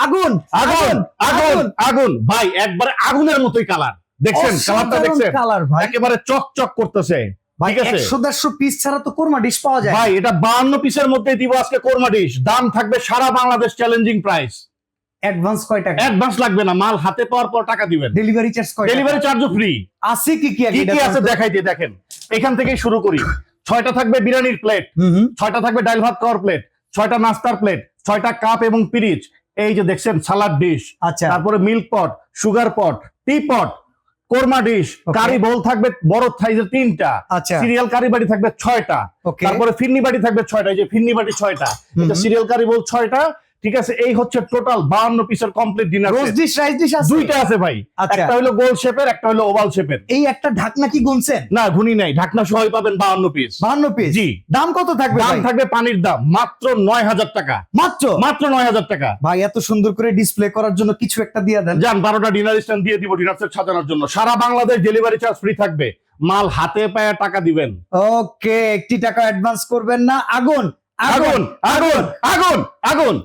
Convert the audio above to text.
আগুন আগুন আগুন আগুন ভাই, একবারে আগুনের মতোই কালার। দেখছেন কালারটা, দেখছেন কালার ভাই। একেবারে চকচক করতেছে। ভাই ঠিক আছে 100-150 পিস ছাড়া তো কোরমা ডিশ পাওয়া যায় ভাই, এটা 52 পিসের মধ্যে দিব আজকে কোরমা ডিশ। দাম থাকবে সারা বাংলাদেশ চ্যালেঞ্জিং প্রাইস। অ্যাডভান্স কয় টাকা? অ্যাডভান্স লাগবে না, মাল হাতে পাওয়ার পর টাকা দিবেন। ডেলিভারি চার্জ কয় টাকা? ডেলিভারি চার্জও ফ্রি। আছে কি কি কি কি আছে দেখাইতে, দেখেন এখান থেকেই শুরু করি। 6টা থাকবে বিরিয়ানির প্লেট, 6টা থাকবে ডাল ভাত খাওয়ার প্লেট, 6টা নাস্তার প্লেট, 6টা কাপ এবং পিরিচ। এই যে দেখছেন সালাদ ডিশ, আচ্ছা তারপরে মিল্ক পট, সুগার পট, টি পট, কোরমা ডিশ, কারি বোল থাকবে বড় সাইজের 3টা, আচ্ছা সিরিয়াল কারি বাটি থাকবে 6টা, ওকে তারপরে ফিন্নি বাটি থাকবে 6টা, এই যে ফিন্নি বাটি 6টা, এটা সিরিয়াল কারি বোল 6টা। ঠিক আছে, এই হচ্ছে টোটাল 52 পিসের কমপ্লিট ডিনার রোজ সেট। ডিশ রাইস ডিশ আছে? দুইটা আছে ভাই, আচ্ছা। একটা হলো গোল শেপের, একটা হলো ওভাল শেপের। এই একটা ঢাকনা কি গুনছেন? না ঘুনি নাই, ঢাকনা সহই পাবেন 52 পিস। 52 পিস? জি। দাম কত থাকবে দাম ভাই? থাকবে পানির দাম মাত্র 9000 টাকা। মাত্র মাত্র 9000 টাকা। ভাই এত সুন্দর করে ডিসপ্লে করার জন্য কিছু একটা দিয়ে দেন। যান 12টা ডিনার স্ট্যান্ড দিয়ে দিব ডিনার সেট সাজানোর জন্য। সারা বাংলাদেশ ডেলিভারি চার্জ ফ্রি থাকবে। মাল হাতে পায়ে টাকা দিবেন। ওকে, একটি টাকা অ্যাডভান্স করবেন না। আগুন আগুন আগুন আগুন আগুন।